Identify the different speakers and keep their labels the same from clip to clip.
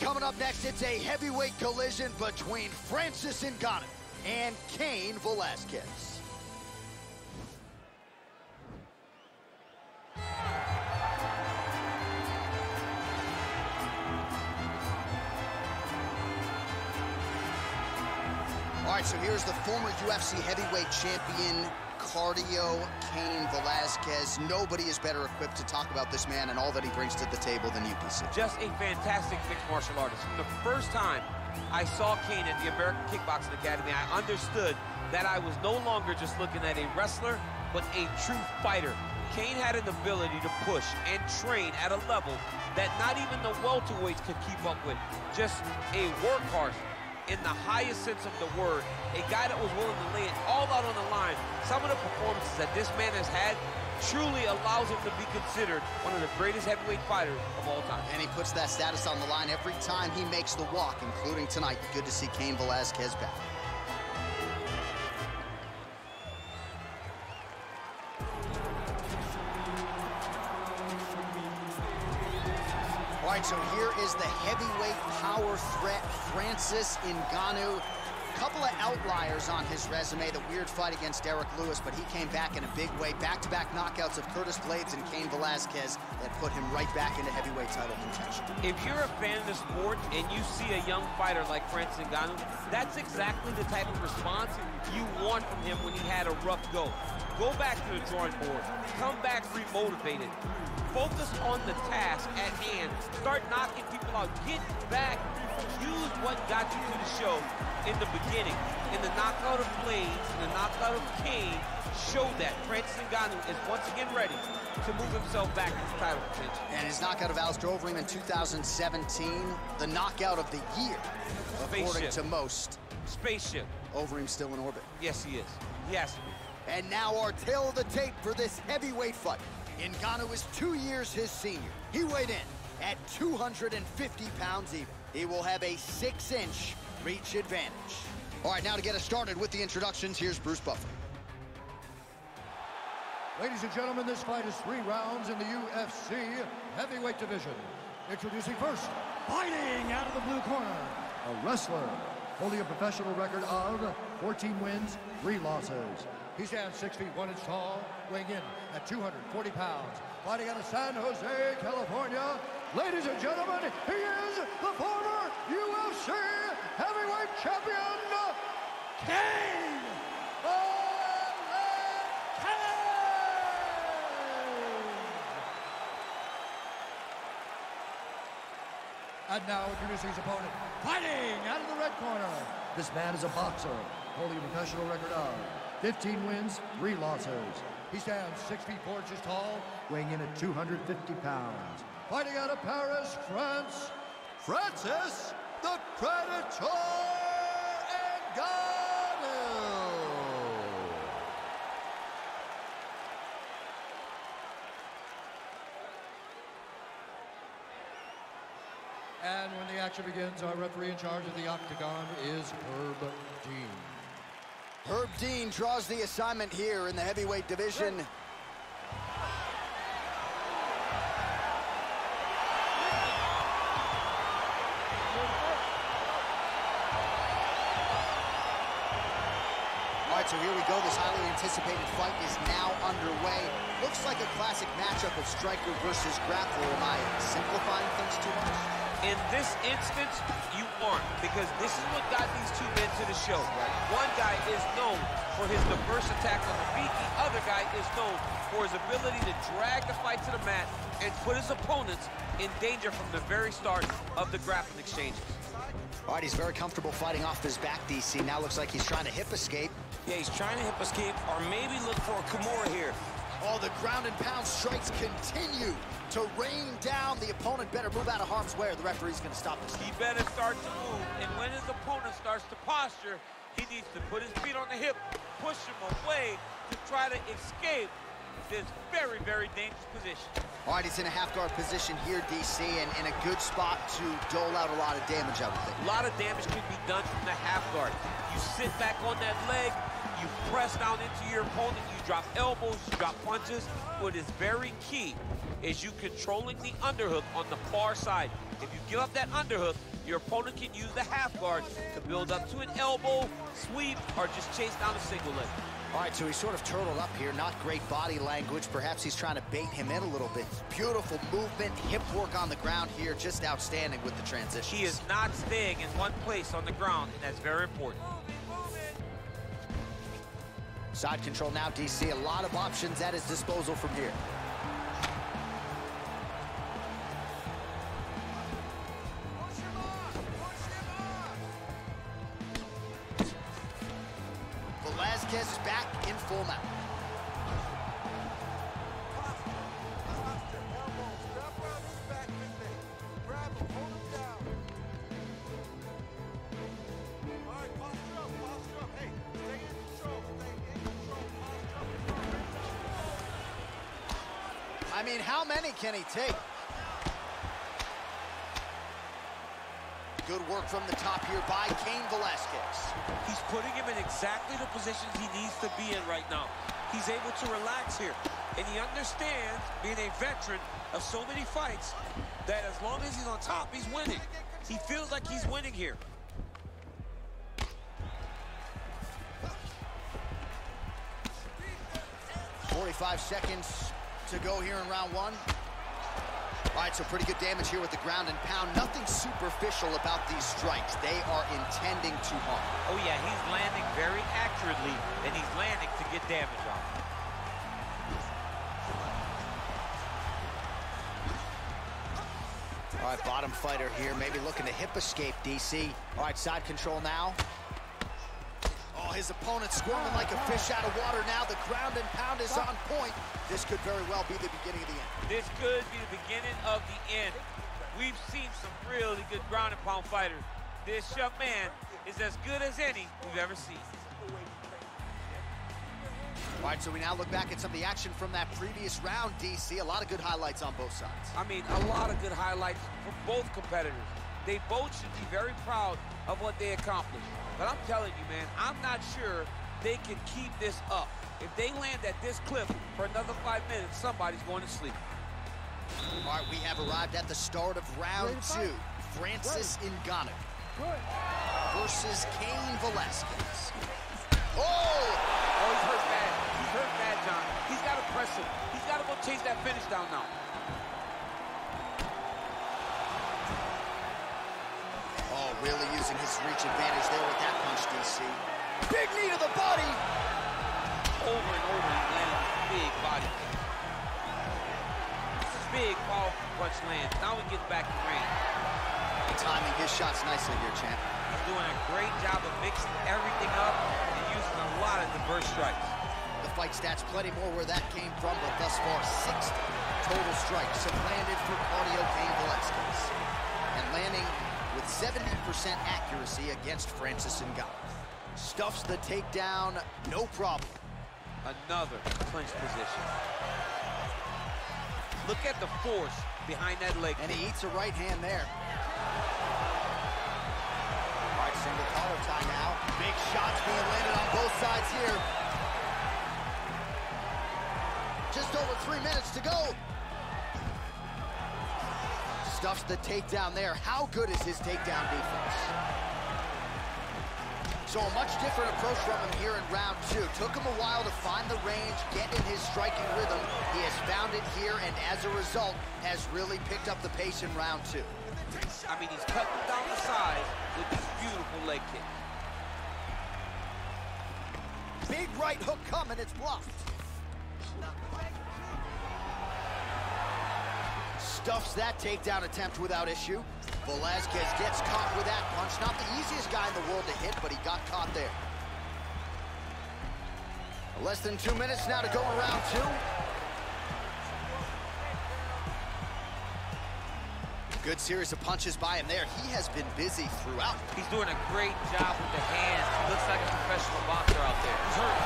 Speaker 1: Coming up next, it's a heavyweight collision between Francis Ngannou and Cain Velasquez. All right, so here's the former UFC heavyweight champion, cardio, Cain Velasquez. Nobody is better equipped to talk about this man and all that he brings to the table than you, DC.
Speaker 2: Just a fantastic mixed martial artist. From the first time I saw Cain at the American Kickboxing Academy, I understood that I was no longer just looking at a wrestler, but a true fighter. Cain had an ability to push and train at a level that not even the welterweights could keep up with. Just a workhorse in the highest sense of the word, a guy that was willing to lay it all out on the line. Some of the performances that this man has had truly allows him to be considered one of the greatest heavyweight fighters of all time.
Speaker 1: And he puts that status on the line every time he makes the walk, including tonight. Good to see Cain Velasquez back. All right, so here is the heavyweight power threat, Francis Ngannou. Couple of outliers on his resume, the weird fight against Derek Lewis, but he came back in a big way. Back-to-back knockouts of Curtis Blades and Cain Velasquez that put him right back into heavyweight title contention.
Speaker 2: If you're a fan of the sport and you see a young fighter like Francis Ngannou, that's exactly the type of response you want from him when he had a rough go. Go back to the drawing board, come back remotivated, focus on the task at hand, start knocking people out, get back, use what got you to the show in the beginning. In the knockout of Blades, in the knockout of Cain, showed that Francis Ngannou is once again ready to move himself back into title contention.
Speaker 1: And his knockout of Alistair Overeem in 2017, the knockout of the year, according to most.
Speaker 2: Spaceship.
Speaker 1: Overeem still in orbit.
Speaker 2: Yes, he is. He has to be.
Speaker 1: And now our tail of the tape for this heavyweight fight. Ngannou is 2 years his senior. He weighed in at 250 pounds even. He will have a 6-inch reach advantage. All right, now to get us started with the introductions, here's Bruce Buffer.
Speaker 3: Ladies and gentlemen, this fight is 3 rounds in the UFC heavyweight division. Introducing first, fighting out of the blue corner, a wrestler holding a professional record of 14 wins, 3 losses. He stands 6 feet 1 inch tall, weighing in at 240 pounds. Fighting out of San Jose, California. Ladies and gentlemen, he is the former UFC heavyweight champion, Cain Velasquez! And now introducing his opponent, fighting out of the red corner. This man is a boxer, holding a professional record of 15 wins, 3 losses. He stands 6 feet 4 inches tall, weighing in at 250 pounds. Fighting out of Paris, France, Francis the Predator Ngannou. And when the action begins, our referee in charge of the octagon is Herb Dean.
Speaker 1: Herb Dean draws the assignment here in the heavyweight division. All right, so here we go. This highly anticipated fight is now underway. Looks like a classic matchup of striker versus grappler. Am I simplifying things too much?
Speaker 2: In this instance, you aren't, because this is what got these two men to the show. One guy is known for his diverse attack on the feet. The other guy is known for his ability to drag the fight to the mat and put his opponents in danger from the very start of the grappling exchanges.
Speaker 1: All right, he's very comfortable fighting off his back, DC. Now looks like he's trying to hip escape.
Speaker 4: Yeah, he's trying to hip escape or maybe look for a Kimura here.
Speaker 1: Oh, the ground and pound strikes continue to rain down. The opponent better move out of harm's way or the referee's going to stop this.
Speaker 2: He better start to move, and when his opponent starts to posture, he needs to put his feet on the hip, push him away to try to escape this very, very dangerous position.
Speaker 1: All right, he's in a half-guard position here, DC, and in a good spot to dole out a lot of damage, I would think.
Speaker 2: A lot of damage can be done from the half-guard. You sit back on that leg, you press down into your opponent, you drop elbows, you drop punches. What is very key is you controlling the underhook on the far side. If you give up that underhook, Your opponent can use the half guard to build up to an elbow, sweep, or just chase down a single leg.
Speaker 1: All right, so he's sort of turtled up here. Not great body language. Perhaps he's trying to bait him in a little bit. Beautiful movement, hip work on the ground here. Just outstanding with the transition.
Speaker 2: He is not staying in one place on the ground, and that's very important.
Speaker 1: Side control now, DC. A lot of options at his disposal from here. Velasquez is back in full mount. I mean, how many can he take? Good work from the top here by Cain Velasquez.
Speaker 4: He's putting him in exactly the positions he needs to be in right now. He's able to relax here. And he understands, being a veteran of so many fights, that as long as he's on top, he's winning. He feels like he's winning here.
Speaker 1: "45 seconds to go here in round one." All right, so pretty good damage here with the ground and pound. Nothing superficial about these strikes. They are intending to harm.
Speaker 2: Oh, yeah, he's landing very accurately, and he's landing to get damage on.
Speaker 1: All right, bottom fighter here, maybe looking to hip escape, DC. All right, side control now. Oh, his opponent squirming like a fish out of water now. The ground and pound is on point. This could very well be the beginning of the end.
Speaker 2: This could be the beginning of the end. We've seen some really good ground and pound fighters. This young man is as good as any we've ever seen.
Speaker 1: All right, so we now look back at some of the action from that previous round, DC. A lot of good highlights on both sides.
Speaker 2: I mean, a lot of good highlights for both competitors. They both should be very proud of what they accomplished. But I'm telling you, man, I'm not sure they can keep this up. If they land at this clip for another 5 minutes, somebody's going to sleep.
Speaker 1: All right, we have arrived at the start of round two. Francis Ngannou versus Cain Velasquez. Oh!
Speaker 2: Oh, he's hurt bad. He's hurt bad, John. He's got to press him. He's got to go chase that finish down now.
Speaker 1: Oh, really using his reach advantage there with that punch, DC. Big knee to the body!
Speaker 2: Over and over, he landed a big body. Big, powerful punch lands. Now he gets back in range.
Speaker 1: Timing his shots nicely here, champ.
Speaker 2: He's doing a great job of mixing everything up and using a lot of diverse strikes.
Speaker 1: The fight stats, plenty more where that came from, but thus far, 60 total strikes have landed for Claudio Cain Velasquez. And landing with 70% accuracy against Francis Ngannou. Stuffs the takedown, no problem.
Speaker 2: Another clinch position. Look at the force behind that leg.
Speaker 1: And he eats a right hand there. All right, single collar tie now. Big shots being landed on both sides here. Just over 3 minutes to go. Stuffs the takedown there. How good is his takedown defense? So a much different approach from him here in round two. Took him a while to find the range, get in his striking rhythm. He has found it here, and as a result, has really picked up the pace in round two.
Speaker 2: I mean, he's cutting down the sides with this beautiful leg kick.
Speaker 1: Big right hook coming, it's blocked. Stuffs that takedown attempt without issue. Velasquez gets caught with that punch. Not the easiest guy in the world to hit, but he got caught there. Less than 2 minutes now to go in round two. Good series of punches by him there. He has been busy throughout.
Speaker 2: He's doing a great job with the hands. He looks like a professional boxer out there. He's hurt.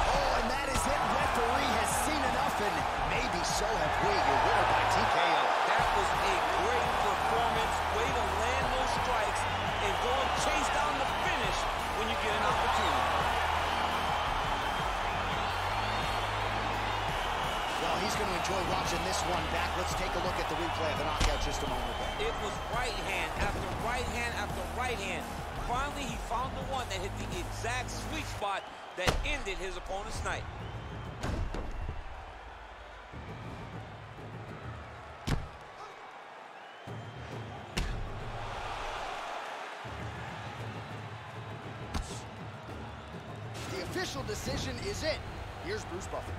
Speaker 1: Oh, and that is it. Referee has seen enough, and maybe so have we. Your winner by TKO.
Speaker 2: That was a great performance. Way to land those strikes and go and chase down the finish when you get an opportunity.
Speaker 1: Well, he's going to enjoy watching this one back. Let's take a look at the replay of the knockout just a moment ago.
Speaker 4: It was right hand after right hand after right hand. Finally, he found the one that hit the exact sweet spot that ended his opponent's night.
Speaker 1: The official decision is in. Here's Bruce Buffer.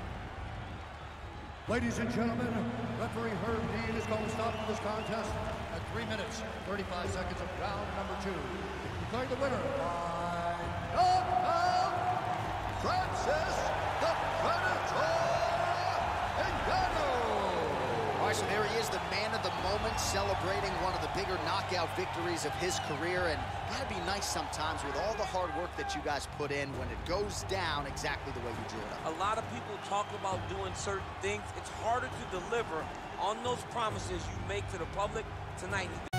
Speaker 3: Ladies and gentlemen, referee Herb Dean is going to stop this contest at 3 minutes, 35 seconds of round number 2. Declaring the winner by knockout, Francis the Predator Ngannou.
Speaker 1: All right, so there he is, the man of the moment, celebrating one of the bigger knockout victories of his career. And gotta be nice sometimes with all the hard work that you guys put in when it goes down exactly the way you drew it up.
Speaker 4: A lot of people talk about doing certain things. It's harder to deliver on those promises you make to the public. Tonight, he